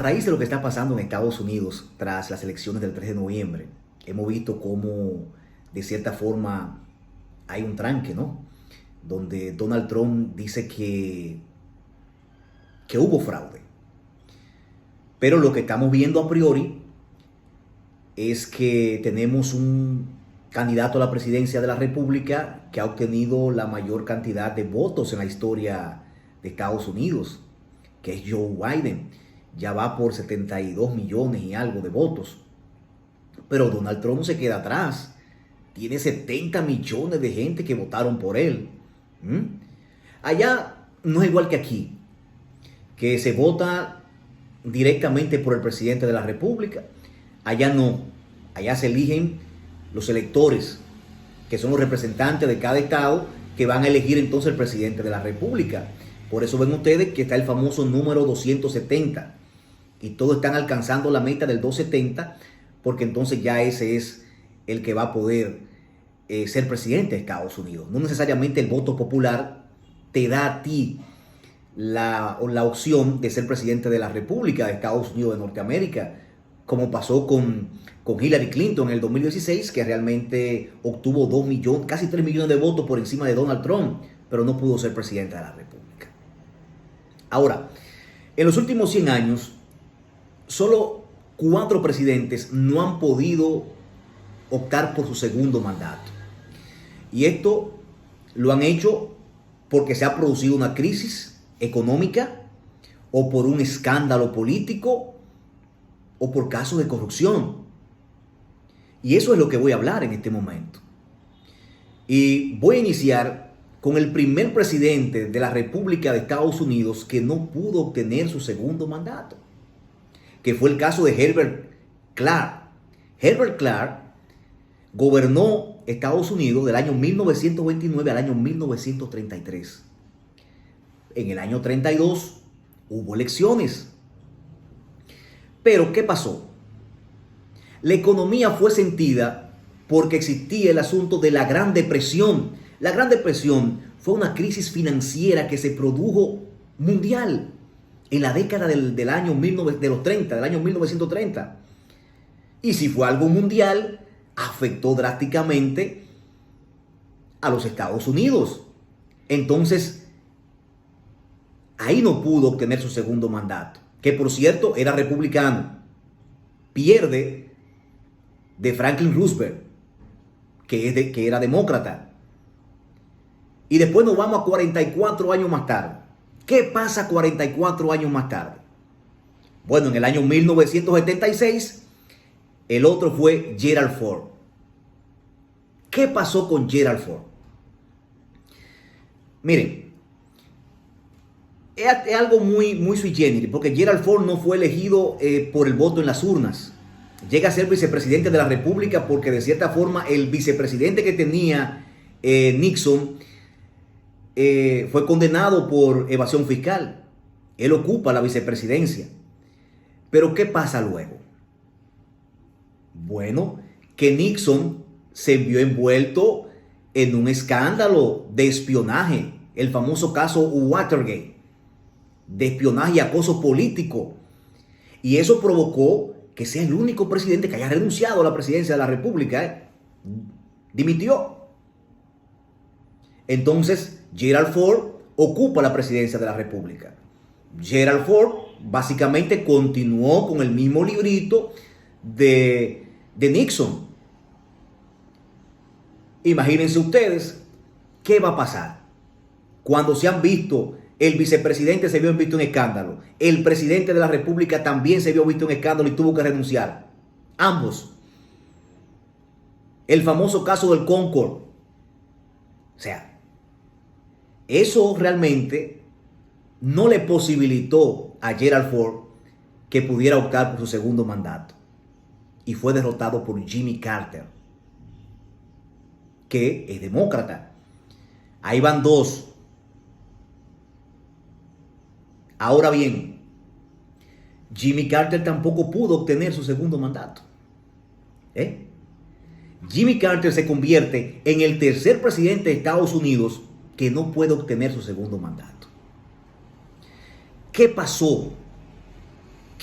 raíz de lo que está pasando en Estados Unidos tras las elecciones del 3 de noviembre, hemos visto cómo de cierta forma hay un tranque, ¿no? Donde Donald Trump dice que hubo fraude. Pero lo que estamos viendo a priori es que tenemos un candidato a la presidencia de la República que ha obtenido la mayor cantidad de votos en la historia de Estados Unidos, que es Joe Biden. Ya va por 72 millones y algo de votos. Pero Donald Trump no se queda atrás. Tiene 70 millones de gente que votaron por él. Allá no es igual que aquí, que se vota directamente por el presidente de la República. Allá no. Allá se eligen los electores, que son los representantes de cada estado, que van a elegir entonces el presidente de la República. Por eso ven ustedes que está el famoso número 270. Y todos están alcanzando la meta del 270, porque entonces ya ese es el que va a poder ser presidente de Estados Unidos. No necesariamente el voto popular te da a ti la opción de ser presidente de la República de Estados Unidos de Norteamérica, como pasó con Hillary Clinton en el 2016, que realmente obtuvo 2 millones, casi 3 millones de votos por encima de Donald Trump, pero no pudo ser presidente de la República. Ahora, en los últimos 100 años, solo 4 presidentes no han podido optar por su segundo mandato. Y esto lo han hecho porque se ha producido una crisis económica, o por un escándalo político, o por casos de corrupción. Y eso es lo que voy a hablar en este momento. Y voy a iniciar con el primer presidente de la República de Estados Unidos que no pudo obtener su segundo mandato, que fue el caso de Herbert Clark. Herbert Clark gobernó Estados Unidos del año 1929 al año 1933. En el año 32 hubo elecciones. Pero ¿qué pasó? La economía fue sentida porque existía el asunto de la Gran Depresión. La Gran Depresión fue una crisis financiera que se produjo mundial en la década del año 1930. Y si fue algo mundial, afectó drásticamente a los Estados Unidos. Entonces, ahí no pudo obtener su segundo mandato, que por cierto era republicano. Pierde de Franklin Roosevelt, que era demócrata. Y después nos vamos a 44 años más tarde. ¿Qué pasa 44 años más tarde? Bueno, en el año 1976, el otro fue Gerald Ford. ¿Qué pasó con Gerald Ford? Miren, es algo muy sui generis, porque Gerald Ford no fue elegido por el voto en las urnas. Llega a ser vicepresidente de la República porque de cierta forma el vicepresidente que tenía Nixon fue condenado por evasión fiscal. Él ocupa la vicepresidencia. Pero ¿qué pasa luego? Bueno, que Nixon se vio envuelto en un escándalo de espionaje, el famoso caso Watergate, de espionaje y acoso político. Y eso provocó que sea el único presidente que haya renunciado a la presidencia de la República. Dimitió. Entonces, Gerald Ford ocupa la presidencia de la República. Gerald Ford básicamente continuó con el mismo librito de Nixon. Imagínense ustedes qué va a pasar cuando se han visto, el vicepresidente se vio visto en escándalo, el presidente de la República también se vio visto en escándalo y tuvo que renunciar. Ambos. El famoso caso del Concord. O sea, eso realmente no le posibilitó a Gerald Ford que pudiera optar por su segundo mandato. Y fue derrotado por Jimmy Carter, que es demócrata. Ahí van dos. Ahora bien, Jimmy Carter tampoco pudo obtener su segundo mandato. Jimmy Carter se convierte en el tercer presidente de Estados Unidos que no puede obtener su segundo mandato. ¿Qué pasó?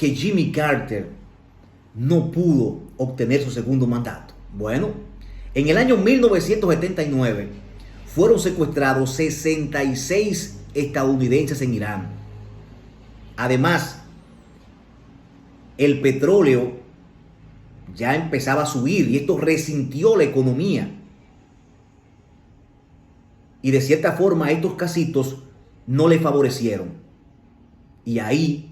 que Jimmy Carter no pudo obtener su segundo mandato? Bueno, en el año 1979 fueron secuestrados 66 estadounidenses en Irán. Además, el petróleo ya empezaba a subir y esto resintió la economía. Y de cierta forma estos casitos no le favorecieron. Y ahí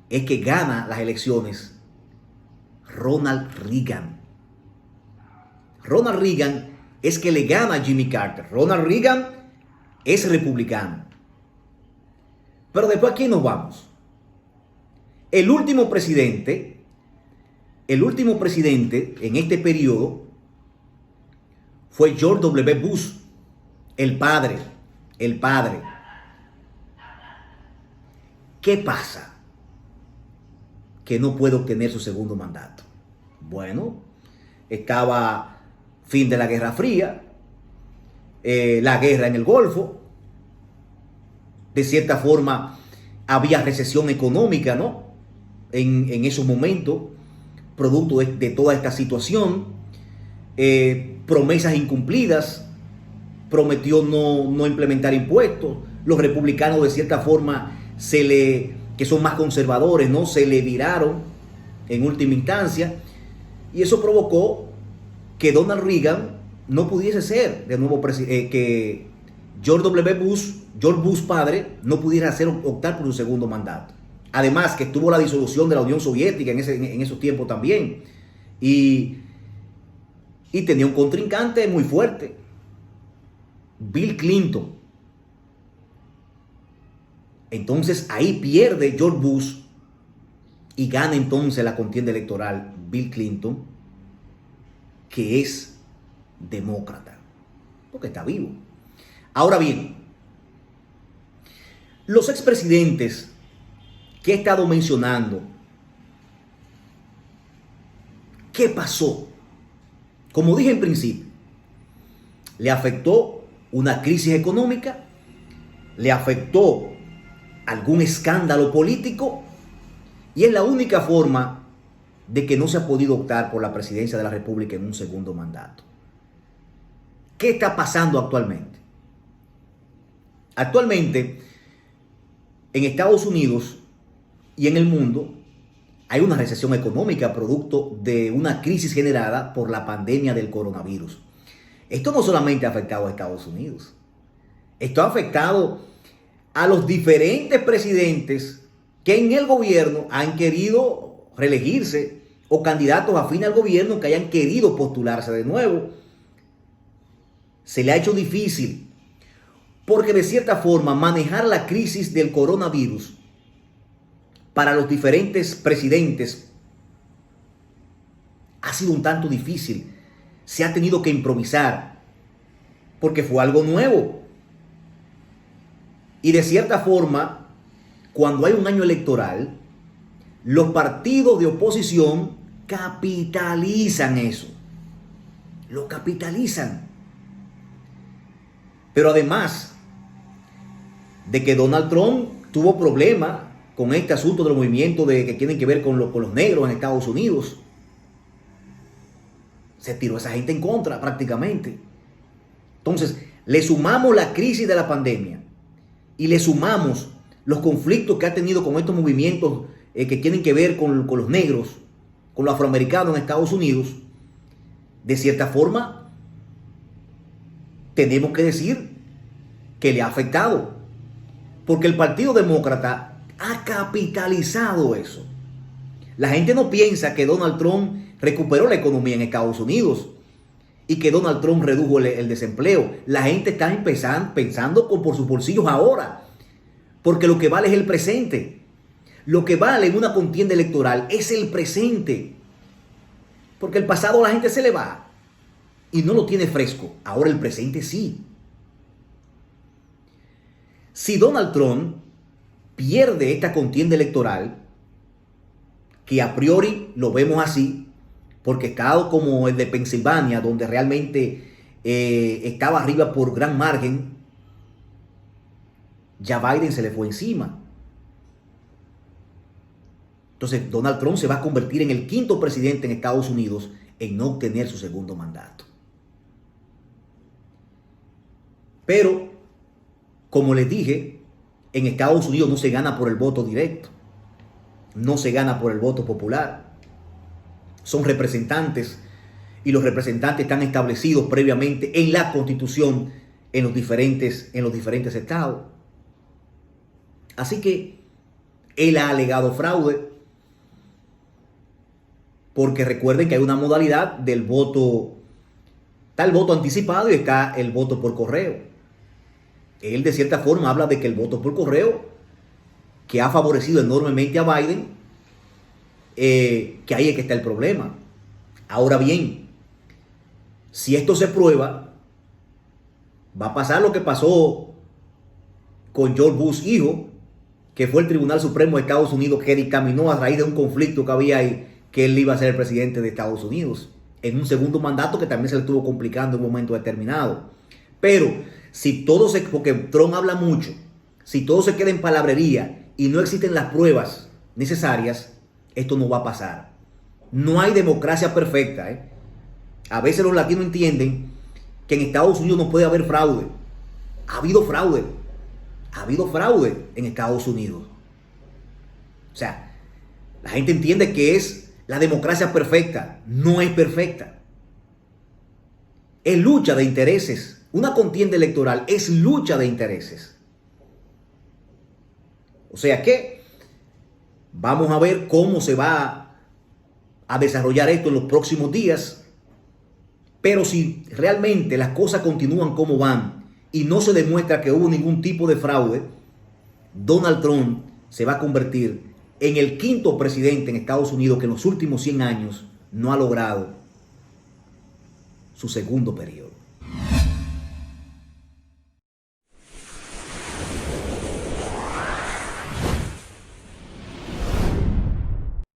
es que gana las elecciones Ronald Reagan. Ronald Reagan es que le gana a Jimmy Carter. Ronald Reagan es republicano. Pero después, ¿a quién nos vamos? El último presidente en este periodo fue George W. Bush, el padre. ¿Qué pasa? Que no puede obtener su segundo mandato. Bueno, estaba fin de la Guerra Fría, la guerra en el Golfo. De cierta forma, había recesión económica, ¿no? En esos momentos, producto de toda esta situación, promesas incumplidas, prometió no implementar impuestos, los republicanos de cierta forma que son más conservadores, ¿no? Se le viraron en última instancia, y eso provocó que Donald Reagan no pudiese ser de nuevo presidente, que George Bush padre, no pudiera optar por un segundo mandato. Además que estuvo la disolución de la Unión Soviética en esos tiempos también. Y tenía un contrincante muy fuerte, Bill Clinton. Entonces ahí pierde George Bush y gana entonces la contienda electoral Bill Clinton, que es demócrata, porque está vivo. Ahora bien, los expresidentes que he estado mencionando, ¿qué pasó? Como dije en principio, le afectó una crisis económica, le afectó algún escándalo político, y es la única forma de que no se ha podido optar por la presidencia de la República en un segundo mandato. ¿Qué está pasando actualmente? Actualmente, en Estados Unidos y en el mundo, hay una recesión económica producto de una crisis generada por la pandemia del coronavirus. Esto no solamente ha afectado a Estados Unidos, esto ha afectado a los diferentes presidentes que en el gobierno han querido reelegirse, o candidatos afines al gobierno que hayan querido postularse de nuevo. Se le ha hecho difícil, porque de cierta forma manejar la crisis del coronavirus para los diferentes presidentes ha sido un tanto difícil. Se ha tenido que improvisar porque fue algo nuevo. Y de cierta forma, cuando hay un año electoral, los partidos de oposición capitalizan eso. Lo capitalizan. Pero además de que Donald Trump tuvo problemas con este asunto de los movimientos que tienen que ver con los negros en Estados Unidos, se tiró a esa gente en contra prácticamente. Entonces, le sumamos la crisis de la pandemia y le sumamos los conflictos que ha tenido con estos movimientos que tienen que ver con los negros, con los afroamericanos en Estados Unidos. De cierta forma, tenemos que decir que le ha afectado, porque el Partido Demócrata ha capitalizado eso. La gente no piensa que Donald Trump recuperó la economía en Estados Unidos y que Donald Trump redujo el desempleo. La gente está pensando por sus bolsillos ahora, porque lo que vale es el presente. Lo que vale en una contienda electoral es el presente, porque el pasado a la gente se le va y no lo tiene fresco. Ahora el presente sí. Si Donald Trump pierde esta contienda electoral, que a priori lo vemos así, porque estado como el de Pensilvania, donde realmente estaba arriba por gran margen, ya Biden se le fue encima. Entonces Donald Trump se va a convertir en el quinto presidente en Estados Unidos en no obtener su segundo mandato. Pero, como les dije, en Estados Unidos no se gana por el voto directo, no se gana por el voto popular. Son representantes y los representantes están establecidos previamente en la Constitución en los diferentes estados. Así que él ha alegado fraude, porque recuerden que hay una modalidad del voto, está el voto anticipado y está el voto por correo. Él de cierta forma habla de que el voto por correo, que ha favorecido enormemente a Biden, que ahí es que está el problema. Ahora bien, si esto se prueba, va a pasar lo que pasó con George Bush hijo, que fue el Tribunal Supremo de Estados Unidos que dictaminó a raíz de un conflicto que había ahí que él iba a ser el presidente de Estados Unidos en un segundo mandato que también se le estuvo complicando en un momento determinado. Pero si todo se, porque Trump habla mucho, si todo se queda en palabrería y no existen las pruebas necesarias, esto no va a pasar. No hay democracia perfecta, ¿eh? A veces los latinos entienden que en Estados Unidos no puede haber fraude. Ha habido fraude. Ha habido fraude en Estados Unidos. O sea, la gente entiende que es la democracia perfecta. No es perfecta. Es lucha de intereses. Una contienda electoral es lucha de intereses. O sea que vamos a ver cómo se va a desarrollar esto en los próximos días. Pero si realmente las cosas continúan como van y no se demuestra que hubo ningún tipo de fraude, Donald Trump se va a convertir en el quinto presidente en Estados Unidos que en los últimos 100 años no ha logrado su segundo periodo.